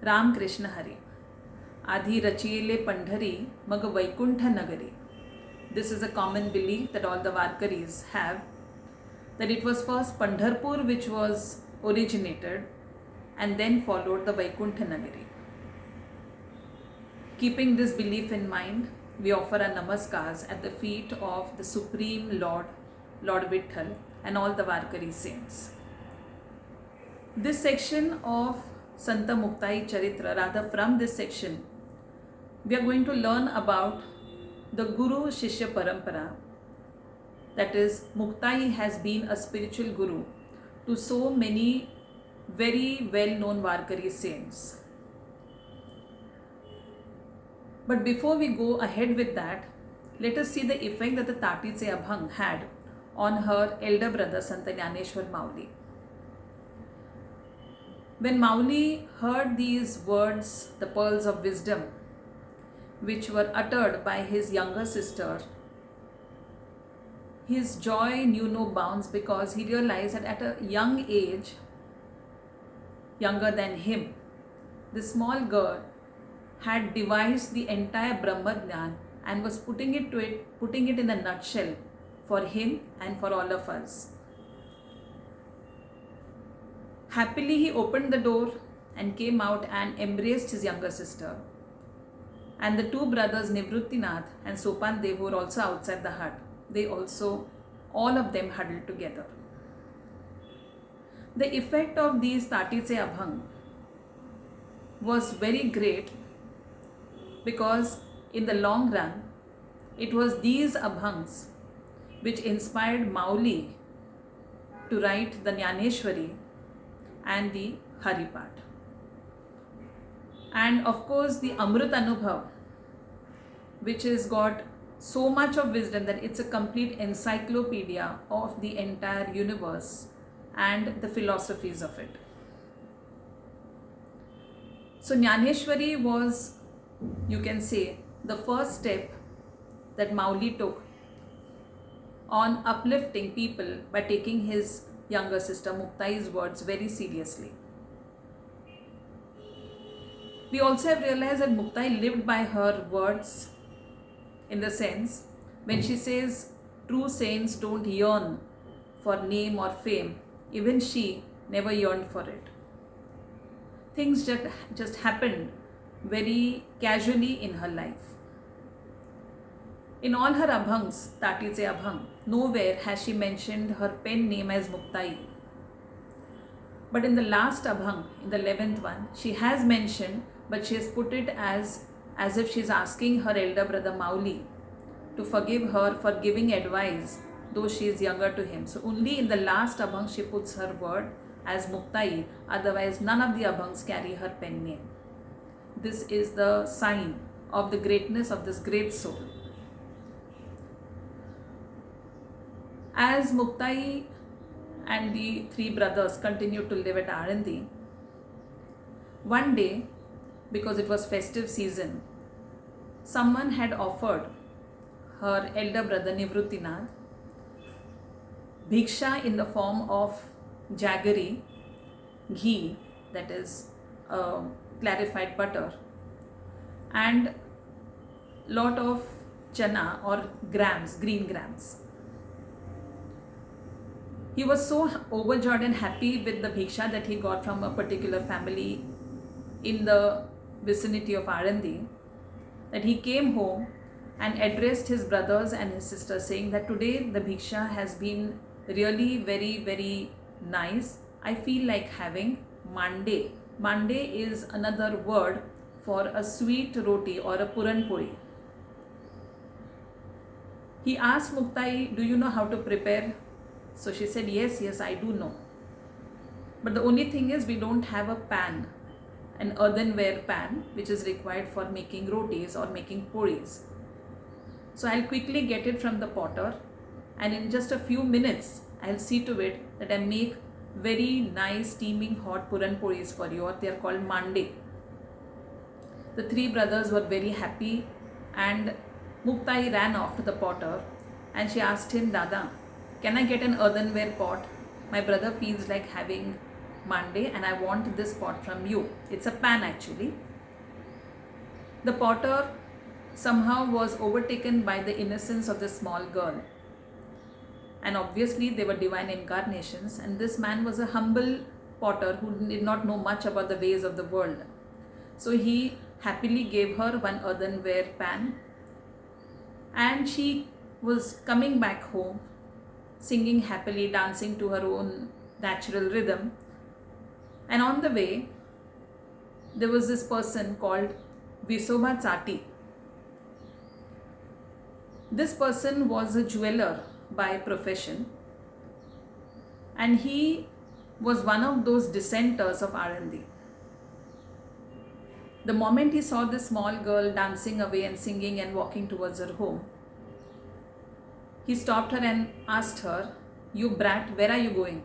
राम कृष्ण हरी. आधी रचिले पंढरी मग वैकुंठ नगरी. This is a common belief that all the Varkaris have, that it was first Pandharpur which was originated and then followed the Vaikuntha Nagari. Keeping this belief in mind, we offer our namaskars at the feet of the Supreme Lord, Lord Vitthal, and all the Varkari saints. This section of Santa Muktai Charitra, rather from this section, we are going to learn about the Guru Shishya Parampara. That is, Muktai has been a spiritual guru to so many very well-known Varkari saints. But before we go ahead with that, let us see the effect that the Tatitse Abhang had on her elder brother Santa Jnaneshwar Mauli. When Mauli heard these words, the pearls of wisdom, which were uttered by his younger sister, his joy knew no bounds, because he realized that at a young age, younger than him, the small girl had devised the entire Brahmajnan and was putting it in a nutshell for him and for all of us. Happily, he opened the door and came out and embraced his younger sister. And the two brothers Nivruttinath and Sopan Dev were also outside the hut. They also, all of them huddled together. The effect of these Tatitse Abhang was very great, because in the long run, it was these Abhangs which inspired Mauli to write the Jnaneshwari and the Haripat. And of course, the Amrit Anubhav, which has got so much of wisdom that it's a complete encyclopedia of the entire universe and the philosophies of it. So Jnaneshwari was, you can say, the first step that Mauli took on uplifting people by taking his younger sister Muktai's words very seriously. We also have realized that Muktai lived by her words, in the sense when she says true saints don't yearn for name or fame, even she never yearned for it. Things just happened very casually in her life. In all her Abhangs, Tatitse Abhang, nowhere has she mentioned her pen name as Muktai. But in the last Abhang, in the 11th one, she has mentioned, but she has put it as if she is asking her elder brother Mauli to forgive her for giving advice, though she is younger to him. So only in the last Abhang she puts her word as Muktai, otherwise none of the Abhangs carry her pen name. This is the sign of the greatness of this great soul. As Muktai and the three brothers continued to live at Alandi, one day, because it was festive season, someone had offered her elder brother Nivruttinath bhiksha in the form of jaggery, ghee, that is clarified butter, and lot of chana or grams, green grams. He was so overjoyed and happy with the bhiksha that he got from a particular family in the vicinity of Alandi, that he came home and addressed his brothers and his sisters, saying that today the bhiksha has been really very, very nice. I feel like having mande. Mande is another word for a sweet roti or a puran puri. He asked Muktai, do you know how to prepare? So she said, yes, I do know. But the only thing is, we don't have a pan, an earthenware pan, which is required for making rotis or making puris. So I'll quickly get it from the potter, and in just a few minutes, I'll see to it that I make very nice steaming hot puran puris for you, or they are called mande. The three brothers were very happy, and Muktai ran off to the potter and she asked him, Dada, can I get an earthenware pot? My brother feels like having mande and I want this pot from you. It's a pan actually. The potter somehow was overtaken by the innocence of the small girl. And obviously they were divine incarnations, and this man was a humble potter who did not know much about the ways of the world. So he happily gave her one earthenware pan, and she was coming back home singing happily, dancing to her own natural rhythm. And on the way there was this person called Visoba Chati. This person was a jeweler by profession, and he was one of those dissenters of Arandi. The moment he saw this small girl dancing away and singing and walking towards her home, he stopped her and asked her, "You brat, where are you going?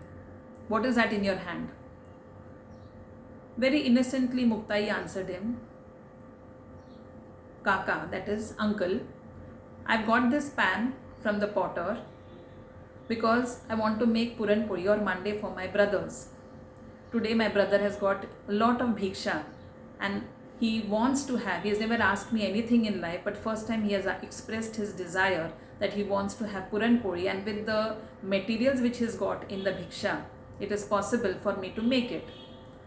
What is that in your hand?" Very innocently Muktai answered him, "Kaka," that is uncle, "I've got this pan from the potter because I want to make Puran Puri or mande for my brothers. Today my brother has got a lot of bhiksha and he wants to have, he has never asked me anything in life, but first time he has expressed his desire that he wants to have Puran Puri, and with the materials which he's got in the bhiksha, it is possible for me to make it.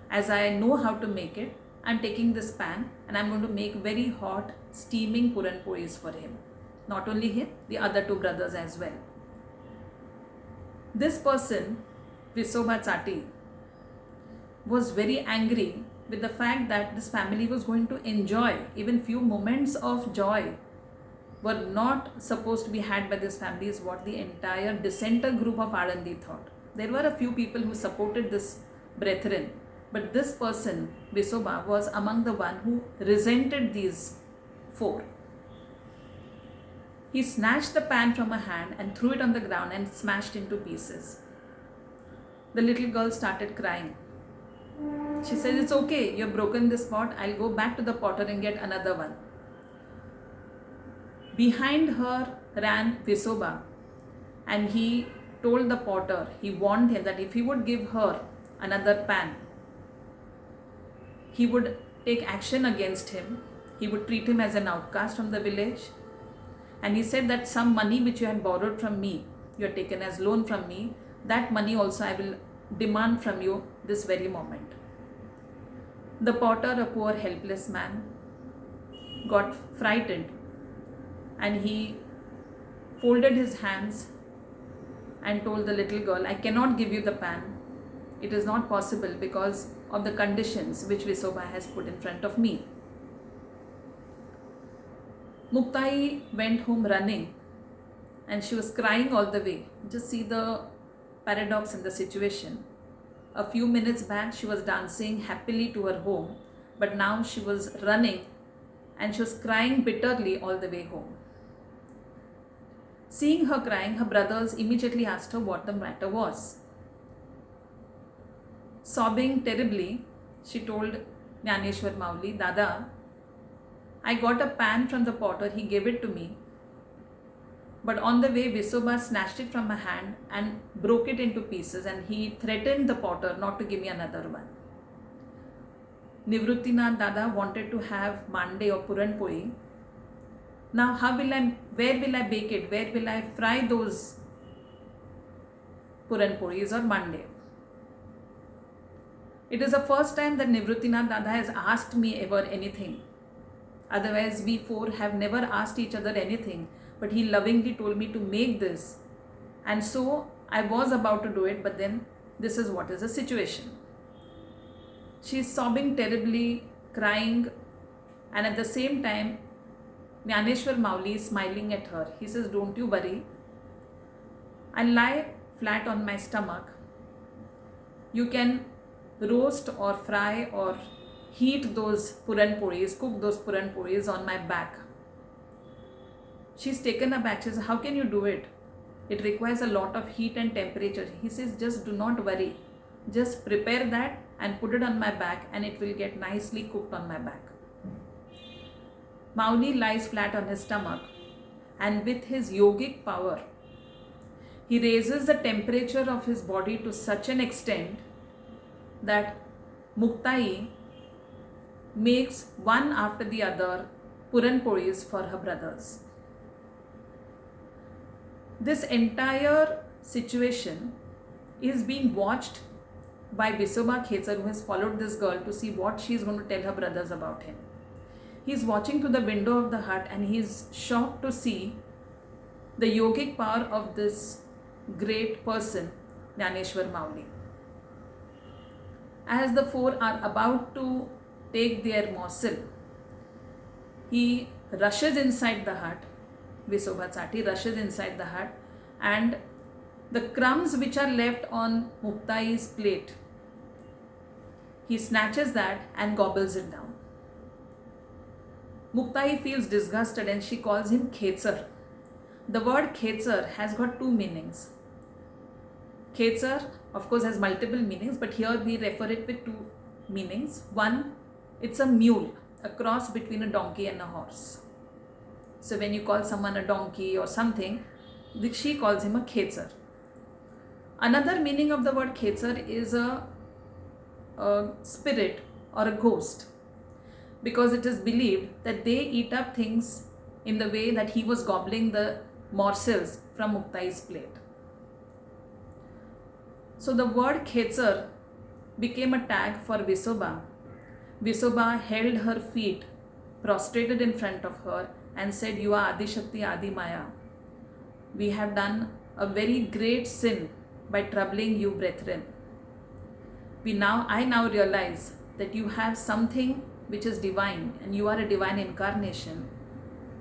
As I know how to make it, I'm taking this pan and I'm going to make very hot steaming Puran Puris for him. Not only him, the other two brothers as well." This person, Visoba Chati, was very angry with the fact that this family was going to enjoy, even few moments of joy were not supposed to be had by this family, is what the entire dissenter group of Arandi thought. There were a few people who supported this brethren, but this person, Visoba, was among the one who resented these four. He snatched the pan from her hand and threw it on the ground and smashed into pieces. The little girl started crying. She said, "It's okay, you've broken this pot, I'll go back to the potter and get another one." Behind her ran Visoba, and he told the potter, he warned him that if he would give her another pan, he would take action against him. He would treat him as an outcast from the village. And he said that some money which you had borrowed from me, you had taken as loan from me, that money also I will demand from you this very moment. The potter, a poor helpless man, got frightened, and he folded his hands and told the little girl, "I cannot give you the pan. It is not possible because of the conditions which Visoba has put in front of me." Muktai went home running, and she was crying all the way. Just see the paradox in the situation. A few minutes back she was dancing happily to her home, but now she was running and she was crying bitterly all the way home. Seeing her crying, her brothers immediately asked her what the matter was. Sobbing terribly, she told Jnaneshwar Mauli, "Dada, I got a pan from the potter, he gave it to me. But on the way, Visoba snatched it from my hand and broke it into pieces, and he threatened the potter not to give me another one. Nivruttinath Dada wanted to have mande or Puran Puri. Now where will I bake it? Where will I fry those Puran Puris or mande?" It is the first time that Nivruttinath Dada has asked me ever anything. Otherwise, we four have never asked each other anything, but he lovingly told me to make this. And so I was about to do it, but then this is what is the situation. She is sobbing terribly, crying, and at the same time, Jnaneshwar Mauli is smiling at her. He says, "Don't you worry. I'll lie flat on my stomach. You can roast or fry or heat those Puran Puris, cook those Puran Puris on my back." She's taken aback. She says, "How can you do it? It requires a lot of heat and temperature." He says, "Just do not worry. Just prepare that and put it on my back, and it will get nicely cooked on my back." Mauli lies flat on his stomach, and with his yogic power, he raises the temperature of his body to such an extent that Muktai makes one after the other Puran Polis for her brothers. This entire situation is being watched by Visoba Khetsar, who has followed this girl to see what she is going to tell her brothers about him. He is watching through the window of the hut and he is shocked to see the yogic power of this great person, Jnaneshwar Mauli. As the four are about to take their morsel, he rushes inside the hut. Visoba Chati rushes inside the hut, and the crumbs which are left on Muktai's plate, he snatches that and gobbles it down. Muktai feels disgusted and she calls him Khetsar. The word Khetsar has got two meanings. Khetsar, of course, has multiple meanings, but here we refer it with two meanings. One, it's a mule, a cross between a donkey and a horse. So when you call someone a donkey or something, she calls him a Khetsar. Another meaning of the word Khetsar is a spirit or a ghost, because it is believed that they eat up things in the way that he was gobbling the morsels from Muktai's plate. So the word Khetsar became a tag for Visoba. Visoba held her feet prostrated in front of her and said, "You are Adi Shakti, Adi Maya. We have done a very great sin by troubling you, brethren. I now realize that you have something which is divine and you are a divine incarnation."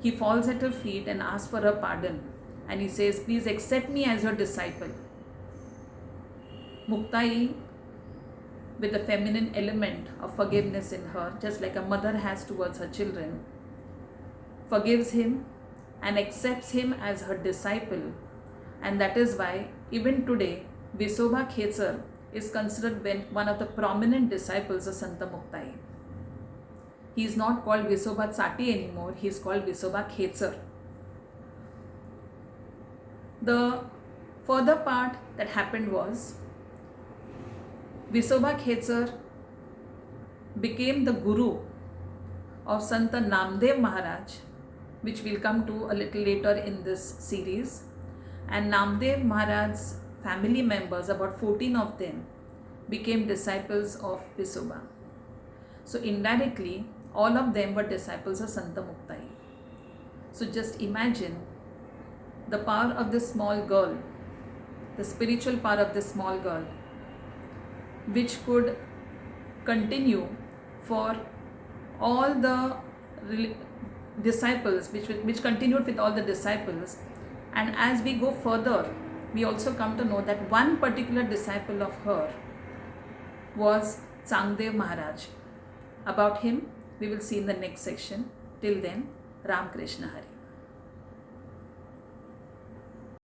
He falls at her feet and asks for her pardon, and he says, "Please accept me as your disciple." Muktai, with the feminine element of forgiveness in her, just like a mother has towards her children, forgives him and accepts him as her disciple. And that is why even today Visoba Khetsar is considered one of the prominent disciples of Santa Muktai. He is not called Visoba Chati anymore, he is called Visoba Khetsar. The further part that happened was Visoba Khetsar became the guru of Santa Namdev Maharaj, which we'll come to a little later in this series. And Namdev Maharaj's family members, about 14 of them, became disciples of Visoba. So indirectly, all of them were disciples of Santa Muktai. So just imagine the power of this small girl, the spiritual power of this small girl, which could continue for all the disciples, which continued with all the disciples. And as we go further, we also come to know that one particular disciple of her was Changdev Maharaj. About him, we will see in the next section. Till then, Ram Krishna Hari.